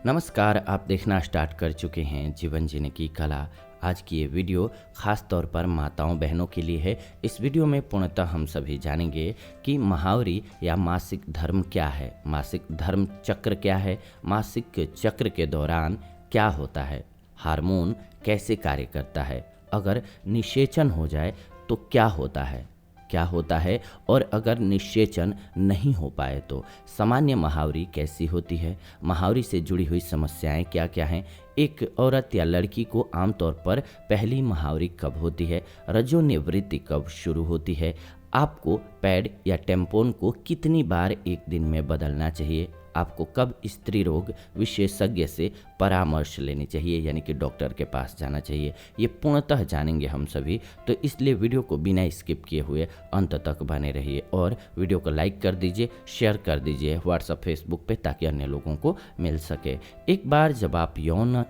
नमस्कार, आप देखना स्टार्ट कर चुके हैं जीवन जीने की कला। आज की ये वीडियो खास तौर पर माताओं बहनों के लिए है। इस वीडियो में पूर्णतः हम सभी जानेंगे कि महावरी या मासिक धर्म क्या है, मासिक धर्म चक्र क्या है, मासिक चक्र के दौरान क्या होता है, हार्मोन कैसे कार्य करता है, अगर निषेचन हो जाए तो क्या होता है, और अगर निषेचन नहीं हो पाए तो सामान्य महावरी कैसी होती है, महावरी से जुड़ी हुई समस्याएं क्या क्या हैं, एक औरत या लड़की को आमतौर पर पहली महावरी कब होती है, रजोनिवृत्ति कब शुरू होती है, आपको पैड या टेम्पोन को कितनी बार एक दिन में बदलना चाहिए, आपको कब स्त्री रोग विशेषज्ञ से परामर्श लेनी चाहिए यानी कि डॉक्टर के पास जाना चाहिए, ये पूर्णतः जानेंगे हम सभी। तो इसलिए वीडियो को बिना स्किप किए हुए अंत तक बने रहिए और वीडियो को लाइक कर दीजिए, शेयर कर दीजिए व्हाट्सएप फेसबुक पे ताकि अन्य लोगों को मिल सके। एक बार जब आप यौन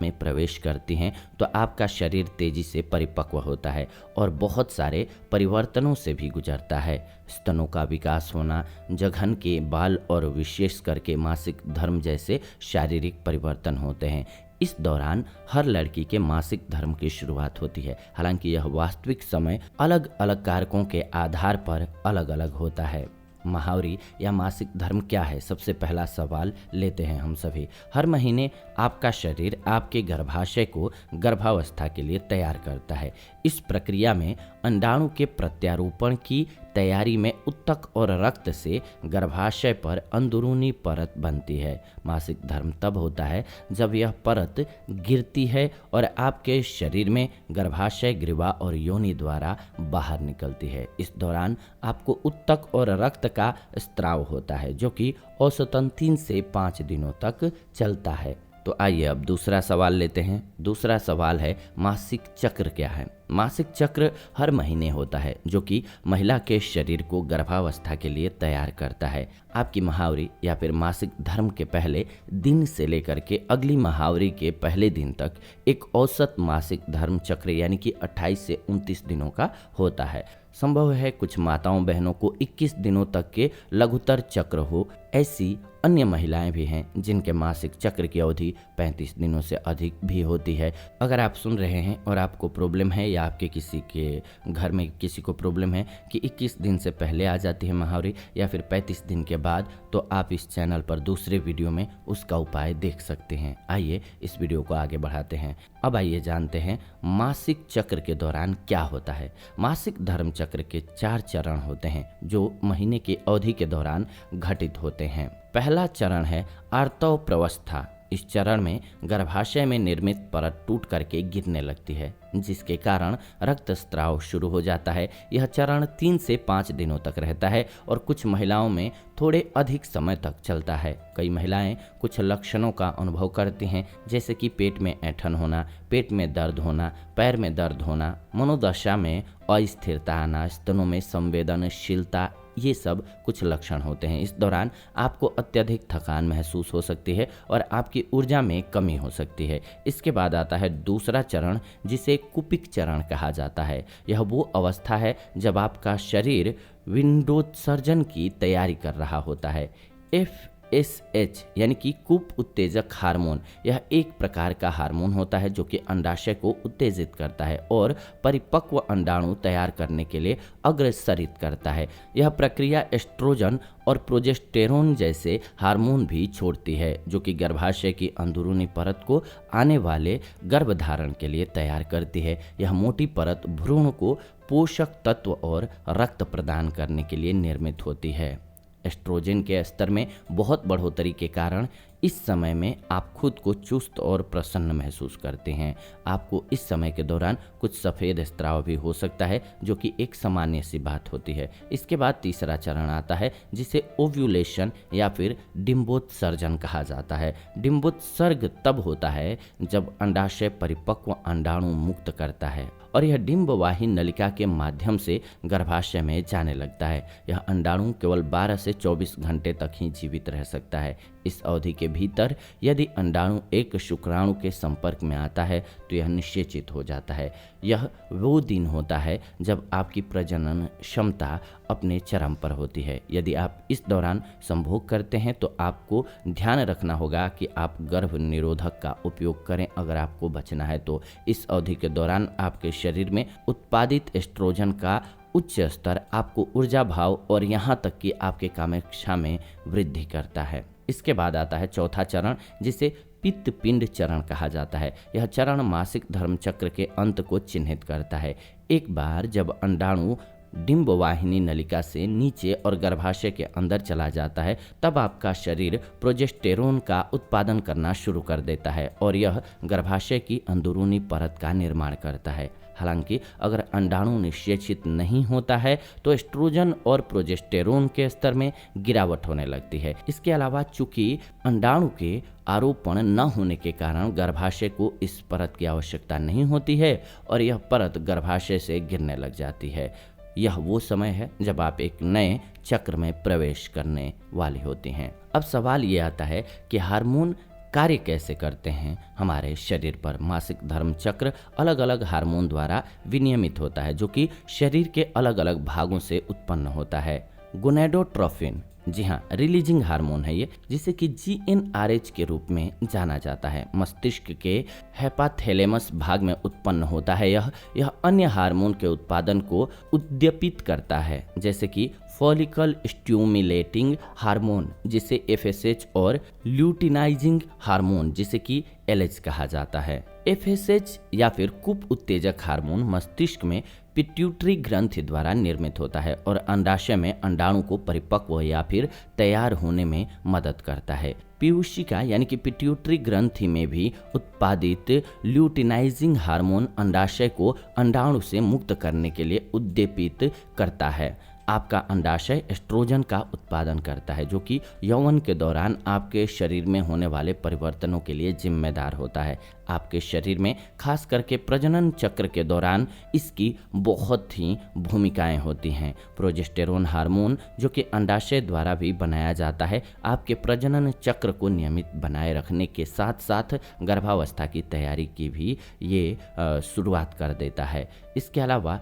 में प्रवेश करती हैं तो आपका शरीर तेजी से परिपक्व होता है और बहुत सारे परिवर्तनों से भी गुजरता है। स्तनों का विकास होना, जघन के बाल और विशेष करके मासिक धर्म जैसे शारीरिक परिवर्तन होते हैं। इस दौरान हर लड़की के मासिक धर्म की शुरुआत होती है। हालांकि यह वास्तविक समय अलग अलग कारकों के आधार पर अलग अलग होता है। महावरी या मासिक धर्म क्या है, सबसे पहला सवाल लेते हैं हम सभी। हर महीने आपका शरीर आपके गर्भाशय को गर्भावस्था के लिए तैयार करता है। इस प्रक्रिया में अंडाणु के प्रत्यारोपण की तैयारी में ऊतक और रक्त से गर्भाशय पर अंदरूनी परत बनती है। मासिक धर्म तब होता है जब यह परत गिरती है और आपके शरीर में गर्भाशय, ग्रीवा और योनि द्वारा बाहर निकलती है। इस दौरान आपको ऊतक और रक्त का स्त्राव होता है जो कि औसतन 3 से 5 दिनों तक चलता है। तो आइए अब दूसरा सवाल लेते हैं। दूसरा सवाल है मासिक चक्र क्या है। मासिक चक्र हर महीने होता है जो कि महिला के शरीर को गर्भावस्था के लिए तैयार करता है। आपकी महावरी या फिर मासिक धर्म के पहले दिन से लेकर के अगली महावरी के पहले दिन तक एक औसत मासिक धर्म चक्र यानी कि 28 से 29 दिनों का होता है। संभव है कुछ माताओं बहनों को 21 दिनों तक के लघुतर चक्र हो। ऐसी अन्य महिलाएं भी हैं जिनके मासिक चक्र की अवधि 35 दिनों से अधिक भी होती है। अगर आप सुन रहे हैं और आपको प्रॉब्लम है या आपके किसी के घर में किसी को प्रॉब्लम है कि 21 दिन से पहले आ जाती है महावरी या फिर 35 दिन के बाद, तो आप इस चैनल पर दूसरे वीडियो में उसका उपाय देख सकते हैं। आइए इस वीडियो को आगे बढ़ाते हैं। अब आइए जानते हैं मासिक चक्र के दौरान क्या होता है। मासिक धर्म चक्र के 4 चरण होते हैं जो महीने की अवधि के दौरान घटित होते हैं। पहला चरण है आर्तव प्रवस्था। इस चरण में गर्भाशय में निर्मित परत टूट करके गिरने लगती है जिसके कारण रक्तस्राव शुरू हो जाता है। यह चरण 3 से 5 दिनों तक रहता है और कुछ महिलाओं में थोड़े अधिक समय तक चलता है। कई महिलाएं कुछ लक्षणों का अनुभव करती हैं जैसे कि पेट में ऐंठन होना, पेट में दर्द होना, पैर में दर्द होना, मनोदशा में अस्थिरता आना, स्तनों में संवेदनशीलता, ये सब कुछ लक्षण होते हैं। इस दौरान आपको अत्यधिक थकान महसूस हो सकती है और आपकी ऊर्जा में कमी हो सकती है। इसके बाद आता है दूसरा चरण जिसे कुपिक चरण कहा जाता है। यह वो अवस्था है जब आपका शरीर विंडोत्सर्जन की तैयारी कर रहा होता है। FSH यानी कि कूप उत्तेजक हार्मोन, यह एक प्रकार का हार्मोन होता है जो कि अंडाशय को उत्तेजित करता है और परिपक्व अंडाणु तैयार करने के लिए अग्रसरित करता है। यह प्रक्रिया एस्ट्रोजन और प्रोजेस्टेरोन जैसे हार्मोन भी छोड़ती है जो कि गर्भाशय की अंदरूनी परत को आने वाले गर्भधारण के लिए तैयार करती है। यह मोटी परत भ्रूण को पोषक तत्व और रक्त प्रदान करने के लिए निर्मित होती है। एस्ट्रोजन के स्तर में बहुत बढ़ोतरी के कारण इस समय में आप खुद को चुस्त और प्रसन्न महसूस करते हैं। आपको इस समय के दौरान कुछ सफ़ेद स्राव भी हो सकता है जो कि एक सामान्य सी बात होती है। इसके बाद तीसरा चरण आता है जिसे ओव्यूलेशन या फिर डिंबोत्सर्जन कहा जाता है। डिंबोत्सर्ग तब होता है जब अंडाशय परिपक्व अंडाणु मुक्त करता है और यह डिंबवाही नलिका के माध्यम से गर्भाशय में जाने लगता है। यह अंडाणु केवल 12 से 24 घंटे तक ही जीवित रह सकता है। इस अवधि के भीतर यदि अंडाणु एक शुक्राणु के संपर्क में आता है तो यह निषेचित हो जाता है। यह वो दिन होता है जब आपकी प्रजनन क्षमता अपने चरम पर होती है। यदि आप इस दौरान संभोग करते हैं तो आपको ध्यान रखना होगा कि आप गर्भ निरोधक का उपयोग करें अगर आपको बचना है तो। इस अवधि के दौरान आपके शरीर में उत्पादित एस्ट्रोजन का उच्च स्तर आपको ऊर्जा भाव और यहाँ तक कि आपके कामोत्साह में वृद्धि करता है। इसके बाद आता है चौथा चरण, जिसे पित्त पिंड चरण कहा जाता है। यह चरण मासिक धर्म चक्र के अंत को चिन्हित करता है। एक बार जब अंडाणु डिंब वाहिनी नलिका से नीचे और गर्भाशय के अंदर चला जाता है तब आपका शरीर प्रोजेस्टेरोन का उत्पादन करना शुरू कर देता है और यह गर्भाशय की अंदरूनी परत का निर्माण करता है। हालांकि अगर अंडाणु निषेचित नहीं होता है तो एस्ट्रोजन और प्रोजेस्टेरोन के स्तर में गिरावट होने लगती है। इसके अलावा चूंकि अंडाणु के आरोपण न होने के कारण गर्भाशय को इस परत की आवश्यकता नहीं होती है और यह परत गर्भाशय से गिरने लग जाती है। यह वो समय है जब आप एक नए चक्र में प्रवेश करने वाली होती हैं। अब सवाल ये आता है कि हार्मोन कार्य कैसे करते हैं हमारे शरीर पर। मासिक धर्म चक्र अलग अलग हार्मोन द्वारा विनियमित होता है जो कि शरीर के अलग अलग भागों से उत्पन्न होता है। गोनेडोट्रोफिन, जी हाँ, रिलीजिंग हार्मोन है ये, जिसे कि GnRH के रूप में जाना जाता है। मस्तिष्क के हैपाथैलेमस भाग में उत्पन्न होता है। यह अन्य हार्मोन के उत्पादन को उद्दीपित करता है, जैसे कि फॉलिकल स्टिमुलेटिंग हार्मोन जिसे FSH और ल्यूटिनाइजिंग हार्मोन जिसे कि LH कहा जाता है। FSH या फिर कूप उत्तेजक हार्मोन मस्तिष्क में पिट्यूटरी ग्रंथि द्वारा निर्मित होता है और अंडाशय में अंडाणु को परिपक्व या फिर तैयार होने में मदद करता है। पीयूषिका यानी कि पिट्यूटरी ग्रंथि में भी उत्पादित ल्यूटिनाइजिंग हार्मोन अंडाशय को अंडाणु से मुक्त करने के लिए उद्दीपित करता है। आपका अंडाशय एस्ट्रोजन का उत्पादन करता है जो कि यौवन के दौरान आपके शरीर में होने वाले परिवर्तनों के लिए जिम्मेदार होता है। आपके शरीर में खास करके प्रजनन चक्र के दौरान इसकी बहुत ही भूमिकाएं होती हैं। प्रोजेस्टेरोन हार्मोन जो कि अंडाशय द्वारा भी बनाया जाता है आपके प्रजनन चक्र को नियमित बनाए रखने के साथ साथ गर्भावस्था की तैयारी की भी ये शुरुआत कर देता है। इसके अलावा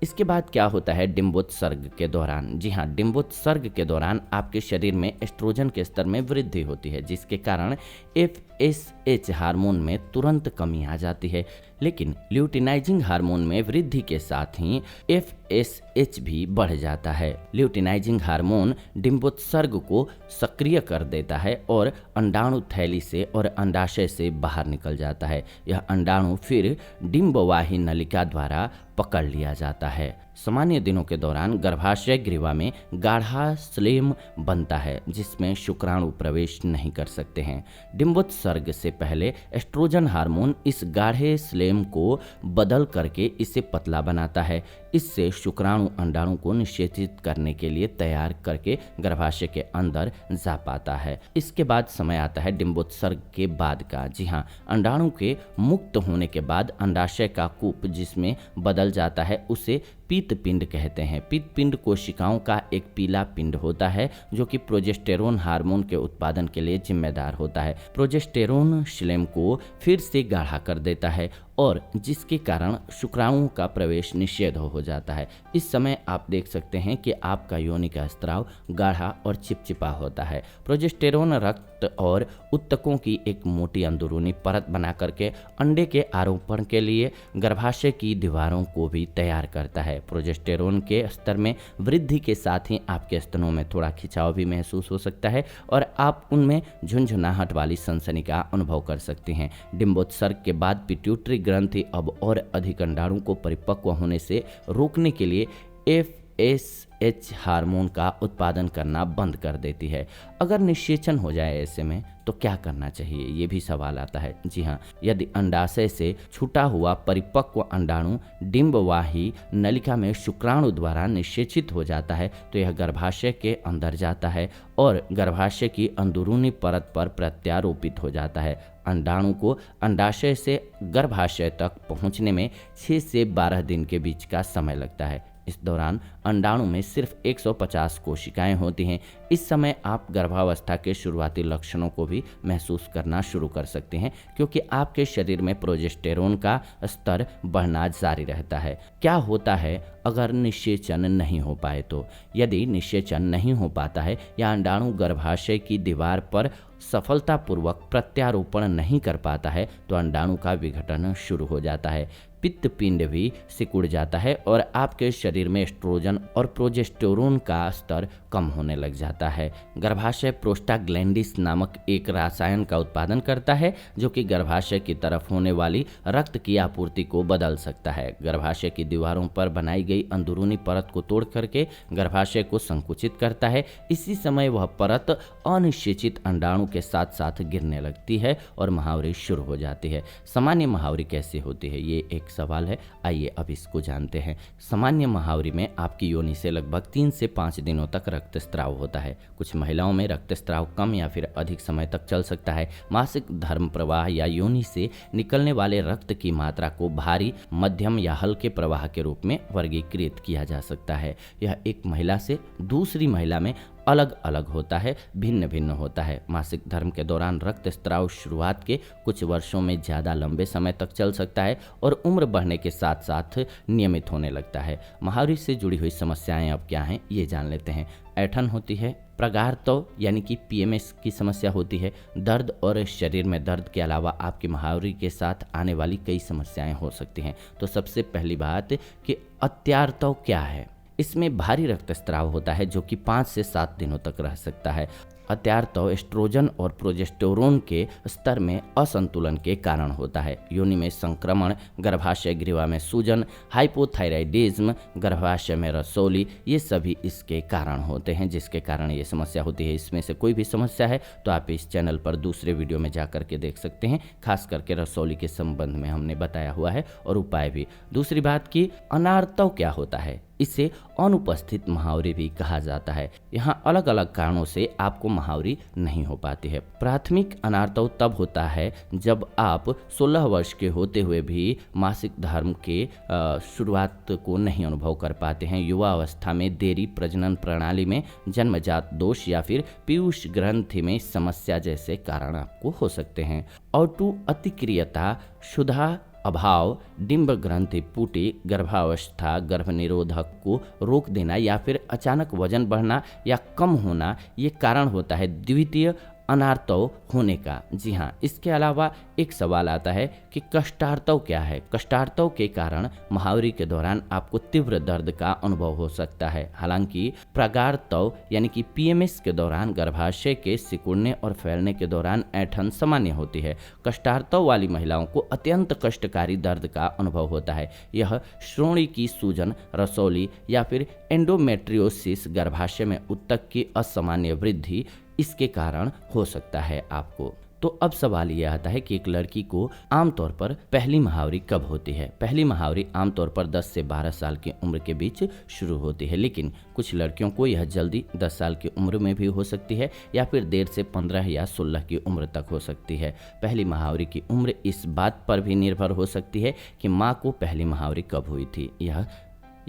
इसके बाद क्या होता है डिंबोत्सर्ग के दौरान। जी हाँ, डिंबोत्सर्ग के दौरान आपके शरीर में एस्ट्रोजन के स्तर में वृद्धि होती है जिसके कारण FSH हार्मोन में तुरंत कमी आ जाती है। लेकिन ल्यूटिनाइजिंग हार्मोन में वृद्धि के साथ ही FSH भी बढ़ जाता है। ल्यूटिनाइजिंग हार्मोन डिंबोत्सर्ग को सक्रिय कर देता है और अंडाणु थैली से और अंडाशय से बाहर निकल जाता है। यह अंडाणु फिर डिंबवाही नलिका द्वारा पकड़ लिया जाता है। सामान्य दिनों के दौरान गर्भाशय ग्रीवा में गाढ़ा स्लेम बनता है जिसमें शुक्राणु प्रवेश नहीं कर सकते हैं। डिंबोत्सर्ग से पहले एस्ट्रोजन हार्मोन इस गाढ़े स्लेम को बदल करके इसे पतला बनाता है। इससे शुक्राणु अंडाणु को निषेचित करने के लिए तैयार करके गर्भाशय के अंदर जा पाता है। इसके बाद समय आता है डिंबोत्सर्ग के बाद का। जी हाँ, अंडाणु के मुक्त होने के बाद अंडाशय का कूप जिसमें बदल जाता है उसे पित्त पिंड कहते हैं। पित्त पिंड कोशिकाओं का एक पीला पिंड होता है जो कि प्रोजेस्टेरोन हार्मोन के उत्पादन के लिए जिम्मेदार होता है। प्रोजेस्टेरोन श्लेम को फिर से गाढ़ा कर देता है और जिसके कारण शुक्राणुओं का प्रवेश निषेध हो जाता है। इस समय आप देख सकते हैं कि आपका योनि का स्त्राव गाढ़ा और चिपचिपा होता है। प्रोजेस्टेरोन रक्त और उत्तकों की एक मोटी अंदरूनी परत बना करके अंडे के आरोपण के लिए गर्भाशय की दीवारों को भी तैयार करता है। प्रोजेस्टेरोन के स्तर में वृद्धि के साथ ही आपके स्तनों में थोड़ा खिंचाव भी महसूस हो सकता है और आप उनमें झुंझुनाहट वाली सनसनी का अनुभव कर सकते हैं। डिंबोत्सर्ग के बाद पिट्यूटरी ग्रंथि अब और अधिक अंडाणु को परिपक्व होने से रोकने के लिए FSH हार्मोन का उत्पादन करना बंद कर देती है। अगर निषेचन हो जाए ऐसे में तो क्या करना चाहिए, ये भी सवाल आता है। जी हाँ, यदि अंडाशय से छूटा हुआ परिपक्व अंडाणु डिंबवाही नलिका में शुक्राणु द्वारा निषेचित हो जाता है तो यह गर्भाशय के अंदर जाता है और गर्भाशय की अंदरूनी परत पर प्रत्यारोपित हो जाता है। अंडाणु को अंडाशय से गर्भाशय तक पहुंचने में 6 से 12 दिन के बीच का समय लगता है। इस दौरान अंडाणु में सिर्फ 150 कोशिकाएं होती हैं। इस समय आप गर्भावस्था के शुरुआती लक्षणों को भी महसूस करना शुरू कर सकते हैं, क्योंकि आपके शरीर में प्रोजेस्टेरोन का स्तर बढ़ना जारी रहता है। क्या होता है अगर निषेचन नहीं हो पाए तो? यदि निषेचन नहीं हो पाता है या अंडाणु गर्भाशय की दीवार पर सफलतापूर्वक प्रत्यारोपण नहीं कर पाता है तो अंडाणु का विघटन शुरू हो जाता है। पित्त पिंड भी सिकुड़ जाता है और आपके शरीर में एस्ट्रोजन और प्रोजेस्टेरोन का स्तर कम होने लग जाता है। गर्भाशय प्रोस्टाग्लैंडिस नामक एक रसायन का उत्पादन करता है जो कि गर्भाशय की तरफ होने वाली रक्त की आपूर्ति को बदल सकता है। गर्भाशय की दीवारों पर बनाई गई अंदरूनी परत को तोड़ करके गर्भाशय को संकुचित करता है। इसी समय वह परत अनिषेचित अंडाणु के साथ साथ गिरने लगती है और महावरी शुरू हो जाती है। सामान्य महावरी कैसे होती है, ये एक सवाल है। आइए अब इसको जानते हैं। सामान्य महावरी में आपकी योनि से लगभग 3 से 5 दिनों तक रक्तस्राव होता है। कुछ महिलाओं में रक्तस्राव कम या फिर अधिक समय तक चल सकता है। मासिक धर्म प्रवाह या योनि से निकलने वाले रक्त की मात्रा को भारी, मध्यम या हल्के प्रवाह के रूप में वर्गीकृत किया जा सकता है। यह एक महिला से दूसरी महिला में अलग अलग होता है, भिन्न भिन्न होता है। मासिक धर्म के दौरान रक्तस्राव शुरुआत के कुछ वर्षों में ज़्यादा लंबे समय तक चल सकता है और उम्र बढ़ने के साथ साथ नियमित होने लगता है। महावरी से जुड़ी हुई समस्याएं अब क्या हैं, ये जान लेते हैं। ऐंठन होती है, प्रगारत्व यानी कि PMS की समस्या होती है। दर्द और शरीर में दर्द के अलावा आपकी महावरी के साथ आने वाली कई समस्याएं हो सकती हैं। तो सबसे पहली बात कि अत्यार्तव क्या है। इसमें भारी रक्तस्राव होता है जो कि 5 से 7 दिनों तक रह सकता है। अत्यार्तव एस्ट्रोजन और प्रोजेस्टेरोन के स्तर में असंतुलन के कारण होता है। योनि में संक्रमण, गर्भाशय ग्रीवा में सूजन, हाइपोथायराइडिज्म, गर्भाशय में रसौली, ये सभी इसके कारण होते हैं जिसके कारण ये समस्या होती है। इसमें से कोई भी समस्या है तो आप इस चैनल पर दूसरे वीडियो में जा करके देख सकते हैं। खास करके रसौली के संबंध में हमने बताया हुआ है और उपाय भी। दूसरी बात कि अनार्तव क्या होता है, इसे अनुपस्थित महावरी भी कहा जाता है। यहाँ अलग अलग कारणों से आपको महावरी नहीं हो पाती है। प्राथमिक अनार्तव तब होता है जब आप 16 वर्ष के होते हुए भी मासिक धर्म के शुरुआत को नहीं अनुभव कर पाते हैं। युवा अवस्था में देरी, प्रजनन प्रणाली में जन्मजात दोष या फिर पीयूष ग्रंथि में समस्या जैसे कारण आपको हो सकते हैं। ऑटो अतिक्रियता, क्षुधा अभाव, डिंब ग्रंथि पुटी, गर्भावस्था, गर्भनिरोधक को रोक देना या फिर अचानक वजन बढ़ना या कम होना, ये कारण होता है द्वितीय अनार्तव होने का। जी हाँ, इसके अलावा एक सवाल आता है कि कष्टार्तव क्या है। कष्टार्तव के कारण महावरी के दौरान आपको तीव्र दर्द का अनुभव हो सकता है। हालांकि प्रगारतव यानी कि PMS के दौरान गर्भाशय के सिकुड़ने और फैलने के दौरान ऐंठन सामान्य होती है। कष्टार्तव वाली महिलाओं को अत्यंत कष्टकारी दर्द का अनुभव होता है। यह श्रोणि की सूजन, रसौली या फिर एंडोमेट्रियोसिस, गर्भाशय में ऊतक की असामान्य वृद्धि, इसके कारण हो सकता है आपको। तो अब सवाल यह आता है कि एक लड़की को आमतौर पर पहली महावरी कब होती है। पहली महावरी आमतौर पर 10 से 12 साल की उम्र के बीच शुरू होती है, लेकिन कुछ लड़कियों को यह जल्दी 10 साल की उम्र में भी हो सकती है या फिर देर से 15 या 16 की उम्र तक हो सकती है। पहली महावरी की उम्र इस बात पर भी निर्भर हो सकती है कि माँ को पहली महावरी कब हुई थी।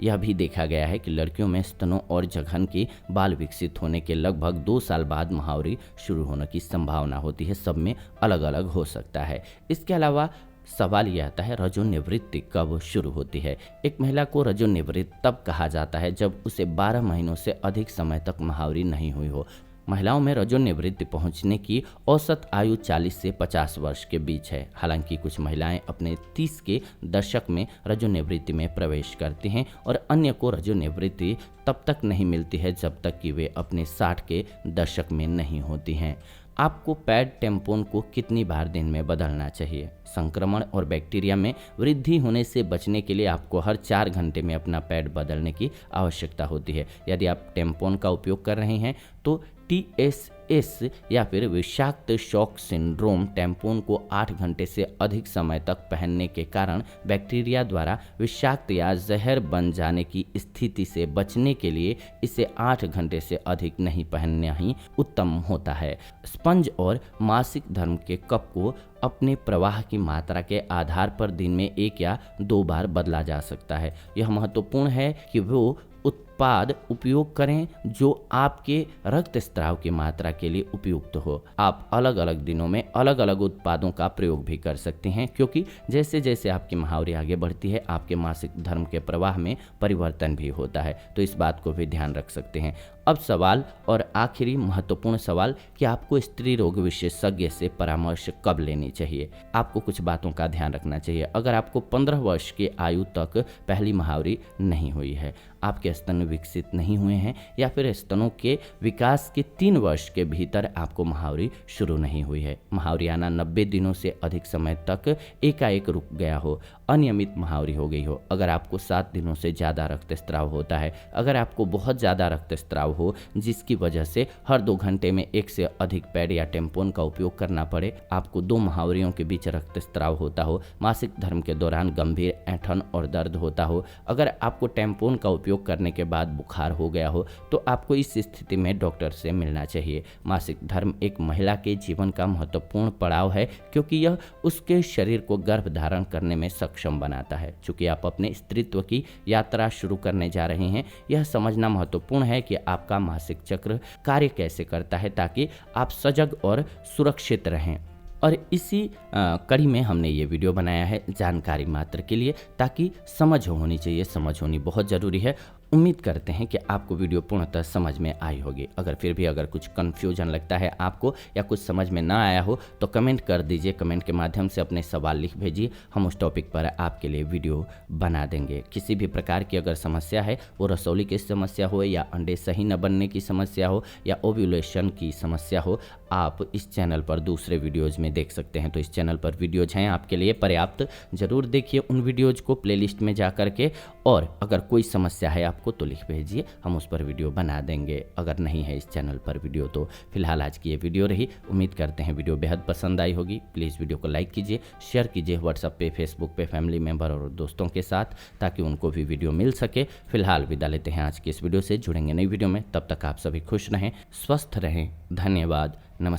यह भी देखा गया है कि लड़कियों में स्तनों और जघन के बाल विकसित होने के लगभग 2 साल बाद महावरी शुरू होने की संभावना होती है। सब में अलग अलग हो सकता है। इसके अलावा सवाल यह आता है रजोनिवृत्ति कब शुरू होती है। एक महिला को रजोनिवृत्त तब कहा जाता है जब उसे 12 महीनों से अधिक समय तक महावरी नहीं हुई हो। महिलाओं में रजोनिवृत्ति पहुंचने की औसत आयु 40 से 50 वर्ष के बीच है। हालांकि कुछ महिलाएं अपने 30 के दशक में रजोनिवृत्ति में प्रवेश करती हैं और अन्य को रजोनिवृत्ति तब तक नहीं मिलती है जब तक कि वे अपने 60 के दशक में नहीं होती हैं। आपको पैड टेम्पोन को कितनी बार दिन में बदलना चाहिए। संक्रमण और बैक्टीरिया में वृद्धि होने से बचने के लिए आपको हर 4 घंटे में अपना पैड बदलने की आवश्यकता होती है। यदि आप टेम्पोन का उपयोग कर रहे हैं तो TS इस या फिर विषाक्त शॉक सिंड्रोम टैम्पून को 8 घंटे से अधिक समय तक पहनने के कारण बैक्टीरिया द्वारा विषाक्त या जहर बन जाने की स्थिति से बचने के लिए इसे 8 घंटे से अधिक नहीं पहनना ही उत्तम होता है। स्पंज और मासिक धर्म के कप को अपने प्रवाह की मात्रा के आधार पर दिन में 1 या 2 बार बदला जा सकता है। यह महत्वपूर्ण है कि वो उत्पाद उपयोग करें जो आपके रक्तस्राव की मात्रा के लिए उपयुक्त हो। आप अलग अलग दिनों में अलग अलग उत्पादों का प्रयोग भी कर सकते हैं, क्योंकि जैसे जैसे आपकी महावरी आगे बढ़ती है आपके मासिक धर्म के प्रवाह में परिवर्तन भी होता है, तो इस बात को भी ध्यान रख सकते हैं। अब सवाल और आखिरी महत्वपूर्ण सवाल कि आपको स्त्री रोग विशेषज्ञ से परामर्श कब लेनी चाहिए। आपको कुछ बातों का ध्यान रखना चाहिए। अगर आपको 15 वर्ष की आयु तक पहली महावरी नहीं हुई है, आपके स्तन विकसित नहीं हुए हैं या फिर स्तनों के विकास के 3 वर्ष के भीतर आपको महावरी शुरू नहीं हुई है, महावरी आना 90 दिनों से अधिक समय तक एकाएक रुक गया हो, अनियमित महावरी हो गई हो, अगर आपको 7 दिनों से ज़्यादा रक्तस्राव होता है, अगर आपको बहुत ज़्यादा रक्तस्राव हो जिसकी वजह से हर 2 घंटे में 1 से अधिक पैड या टेम्पोन का उपयोग करना पड़े, आपको 2 महावरियों के बीच रक्तस्राव होता हो, मासिक धर्म के दौरान गंभीर ऐंठन और दर्द होता हो, अगर आपको टेम्पोन का उपयोग करने के बाद बुखार हो गया हो, तो आपको इस स्थिति में डॉक्टर से मिलना चाहिए। मासिक धर्म एक महिला के जीवन का महत्वपूर्ण पड़ाव है, क्योंकि यह उसके शरीर को गर्भ धारण करने में सक्षम बनाता है। चूंकि आप अपने स्त्रीत्व की यात्रा शुरू करने जा रहे हैं, यह समझना महत्वपूर्ण है कि आपका मासिक चक्र कार्य कैसे करता है, ताकि आप सजग और सुरक्षित रहें। और इसी कड़ी में हमने ये वीडियो बनाया है जानकारी मात्र के लिए, ताकि समझ होनी चाहिए, समझ होनी बहुत ज़रूरी है। उम्मीद करते हैं कि आपको वीडियो पूर्णतः समझ में आई होगी। अगर फिर भी अगर कुछ कन्फ्यूजन लगता है आपको या कुछ समझ में ना आया हो तो कमेंट कर दीजिए, कमेंट के माध्यम से अपने सवाल लिख भेजिए, हम उस टॉपिक पर आपके लिए वीडियो बना देंगे। किसी भी प्रकार की अगर समस्या है, वो रसौली की समस्या हो या अंडे सही न बनने की समस्या हो या ओव्यूलेशन की समस्या हो, आप इस चैनल पर दूसरे वीडियोज़ में देख सकते हैं। तो इस चैनल पर वीडियोज हैं आपके लिए पर्याप्त, ज़रूर देखिए उन वीडियोज़ को प्लेलिस्ट में जा करके, और अगर कोई समस्या है आपको तो लिख भेजिए, हम उस पर वीडियो बना देंगे। अगर नहीं है इस चैनल पर वीडियो तो फिलहाल आज की ये वीडियो रही। उम्मीद करते हैं वीडियो बेहद पसंद आई होगी। प्लीज़ वीडियो को लाइक कीजिए, शेयर कीजिए व्हाट्सएप पे, फेसबुक पे, फैमिली मेम्बर और दोस्तों के साथ, ताकि उनको भी वीडियो मिल सके। फिलहाल विदा लेते हैं आज की इस वीडियो से, जुड़ेंगे नई वीडियो में। तब तक आप सभी खुश रहें, स्वस्थ रहें। धन्यवाद, नमस्कार।